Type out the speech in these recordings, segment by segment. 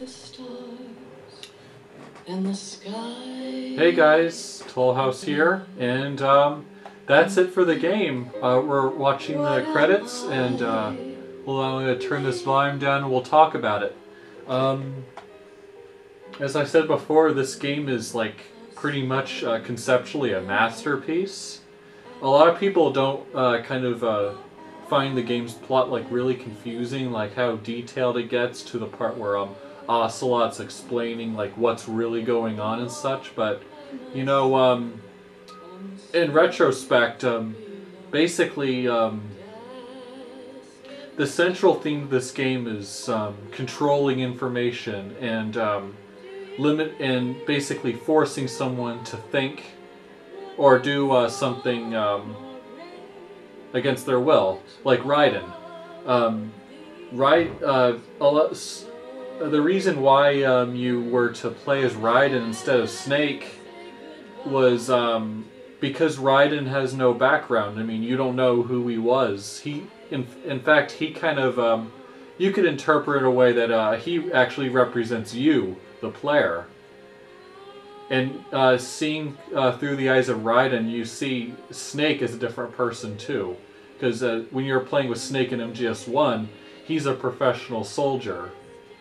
the stars and the sky. Hey guys, Tollhouse here, and that's it for the game. We're watching the credits, and I'm going to turn this volume down and we'll talk about it. As I said before, this game is like pretty much conceptually a masterpiece. A lot of people don't find the game's plot like really confusing, like how detailed it gets to the part where Ocelot's explaining like what's really going on and such. But you know, in retrospect, basically, the central theme of this game is controlling information and basically forcing someone to think or do something against their will, like Raiden. The reason why you were to play as Raiden instead of Snake was because Raiden has no background. I mean, you don't know who he was. In fact, he kind of you could interpret it a way that he actually represents you, the player. And seeing through the eyes of Raiden, you see Snake as a different person too. Because when you're playing with Snake in MGS1, he's a professional soldier.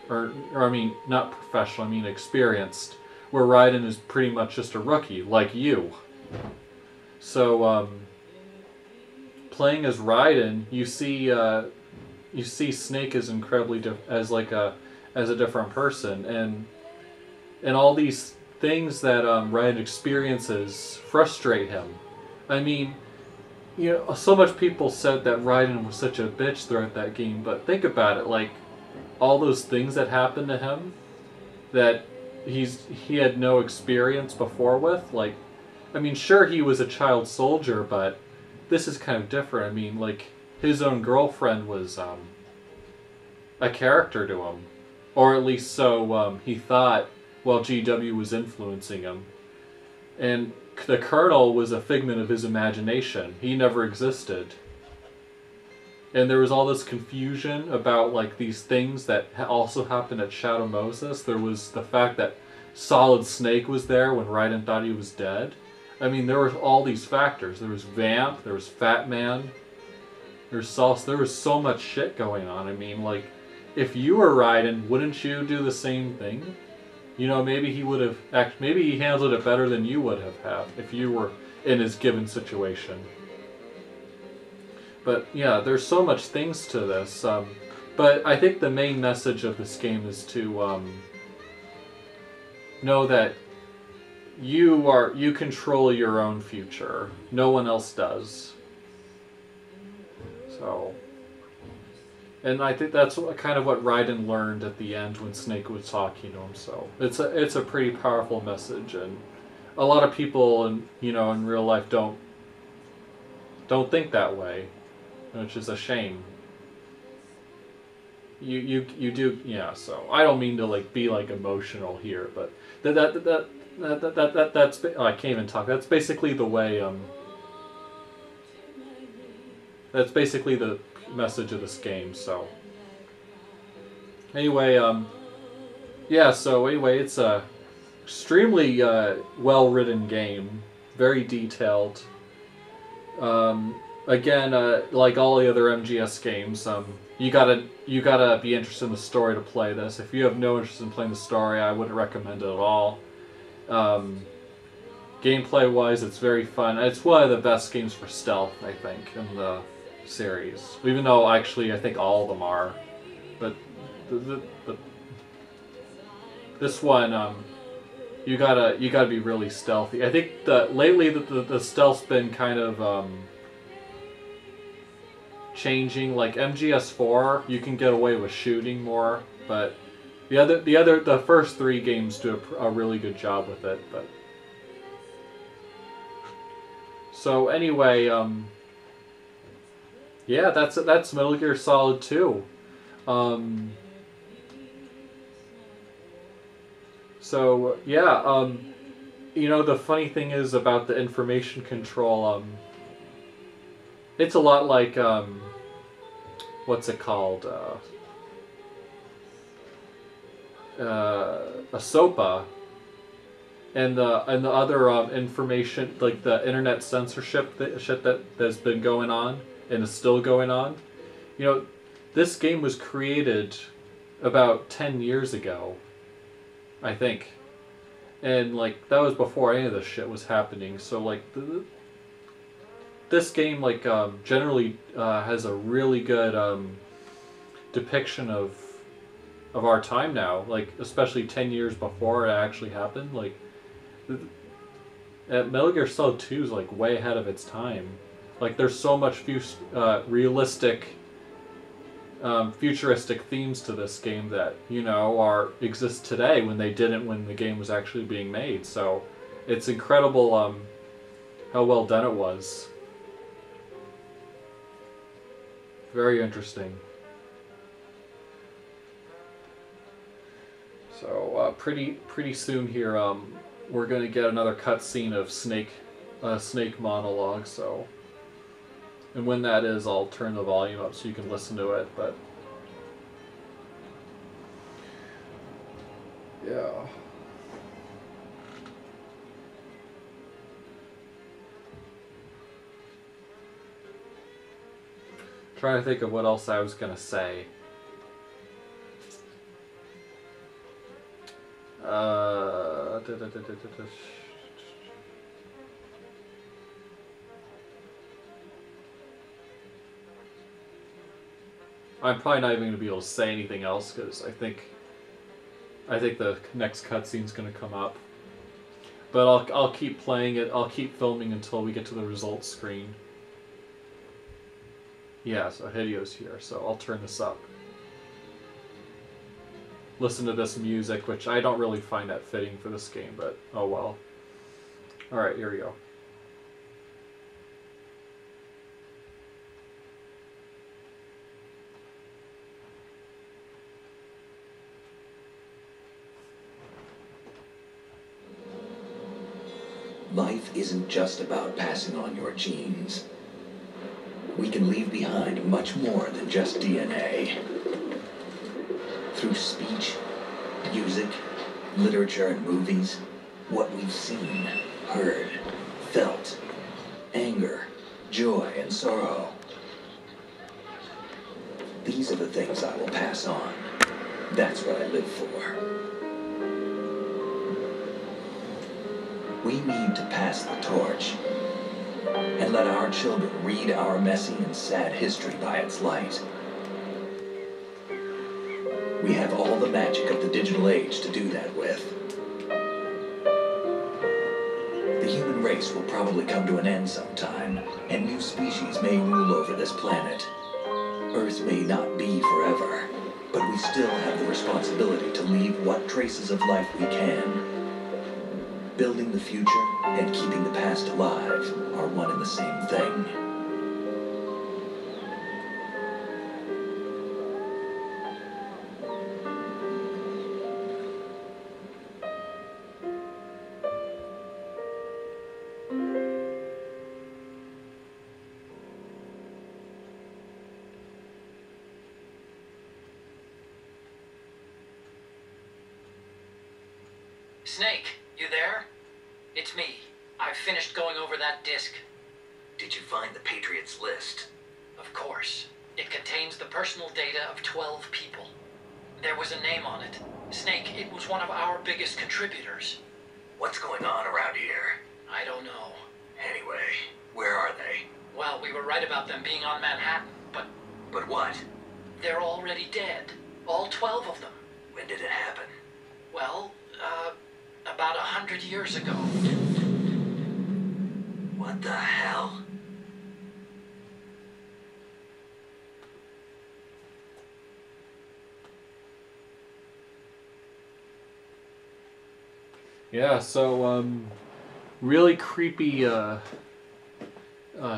Or I mean, not professional, I mean experienced. Where Raiden is pretty much just a rookie, like you. So, playing as Raiden, you see Snake as incredibly as a different person, and all these things that Raiden experiences frustrate him. I mean, you know, so much people said that Raiden was such a bitch throughout that game, but think about it, like, all those things that happened to him that he had no experience before with, like, I mean, sure, he was a child soldier, but this is kind of different. I mean, like, his own girlfriend was a character to him, or at least so he thought, while GW was influencing him. And the Colonel was a figment of his imagination. He never existed. And there was all this confusion about like these things that also happened at Shadow Moses. There was the fact that Solid Snake was there when Raiden thought he was dead. I mean, there were all these factors. There was Vamp, there was Fat Man, there was so much shit going on. I mean, like, if you were Raiden, wouldn't you do the same thing? You know, maybe he would have maybe he handled it better than you would have if you were in his given situation. But yeah, there's so much things to this. But I think the main message of this game is to know that you control your own future. No one else does. So, and I think that's kind of what Raiden learned at the end when Snake was talking to him. So it's a pretty powerful message, and a lot of people in real life don't think that way, which is a shame. You do, yeah. So I don't mean to like be like emotional here, but that's I can't even talk. That's basically the way. That's basically the message of this game. So anyway, yeah. So anyway, it's a extremely well-written game, very detailed. Again, like all the other MGS games, you gotta be interested in the story to play this. If you have no interest in playing the story, I wouldn't recommend it at all. Gameplay-wise, it's very fun. It's one of the best games for stealth, I think, in the series. Even though actually I think all of them are, but this one, you gotta be really stealthy. I think lately the stealth's been kind of changing. Like MGS4, you can get away with shooting more, but the first three games do a really good job with it. But so anyway, yeah, that's Metal Gear Solid 2. So yeah, you know, the funny thing is about the information control. It's a lot like what's it called? SOPA and the other information, like the internet censorship shit that's been going on and is still going on. You know, this game was created about 10 years ago, I think. And, like, that was before any of this shit was happening. So, like, this game, like, generally has a really good depiction of our time now. Like, especially 10 years before it actually happened. Like, Metal Gear Solid 2 is, like, way ahead of its time. Like, there's so much realistic, futuristic themes to this game that, you know, exist today when they didn't when the game was actually being made. So it's incredible how well done it was. Very interesting. So pretty soon here, we're gonna get another cutscene of Snake monologue. So. And when that is, I'll turn the volume up so you can listen to it, but... yeah. Trying to think of what else I was gonna say. I'm probably not even going to be able to say anything else because I think the next cutscene's going to come up. But I'll keep playing it. I'll keep filming until we get to the results screen. Yeah, so Hideo's here, so I'll turn this up. Listen to this music, which I don't really find that fitting for this game, but oh well. Alright, here we go. Life isn't just about passing on your genes. We can leave behind much more than just DNA. Through speech, music, literature, and movies, what we've seen, heard, felt, anger, joy, and sorrow. These are the things I will pass on. That's what I live for. We need to pass the torch and let our children read our messy and sad history by its light. We have all the magic of the digital age to do that with. The human race will probably come to an end sometime, and new species may rule over this planet. Earth may not be forever, but we still have the responsibility to leave what traces of life we can. Building the future and keeping the past alive are one and the same thing. Snake, you there? It's me. I've finished going over that disc. Did you find the Patriots list? Of course. It contains the personal data of 12 people. There was a name on it. Snake, it was one of our biggest contributors. What's going on around here? I don't know. Anyway, where are they? Well, we were right about them being on Manhattan, but... But what? They're already dead. All 12 of them. When did it happen? Well, about 100 years ago. What the hell? Yeah, so, really creepy,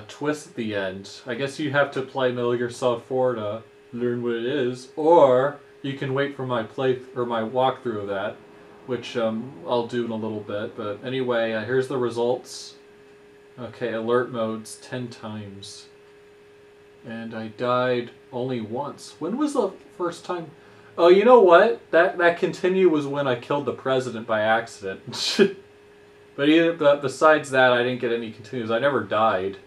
twist at the end. I guess you have to play Metal Gear Solid 4 to learn what it is, or you can wait for my walkthrough of that, which, I'll do in a little bit. But anyway, here's the results. Okay, alert modes 10 times. And I died only once. When was the first time? Oh, you know what? That continue was when I killed the president by accident. But besides that, I didn't get any continues. I never died.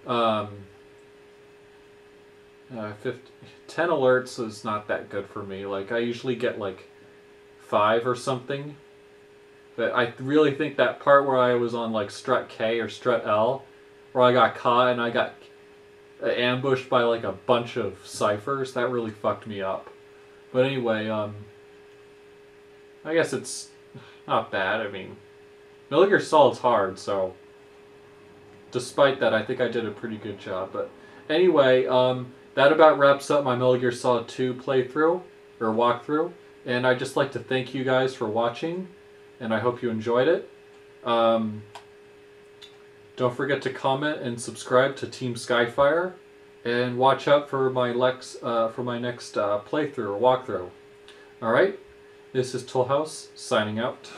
10 alerts is not that good for me. Like, I usually get like 5 or something. But I really think that part where I was on like strut K or strut L, where I got caught and I got ambushed by like a bunch of ciphers, that really fucked me up. But anyway, I guess it's not bad. I mean, Metal Gear Solid's hard, so despite that, I think I did a pretty good job. But anyway, that about wraps up my Metal Gear Solid 2 playthrough, or walkthrough. And I'd just like to thank you guys for watching, and I hope you enjoyed it. Don't forget to comment and subscribe to Team Skyfire, and watch out for my next playthrough or walkthrough. Alright, this is Tollhouse, signing out.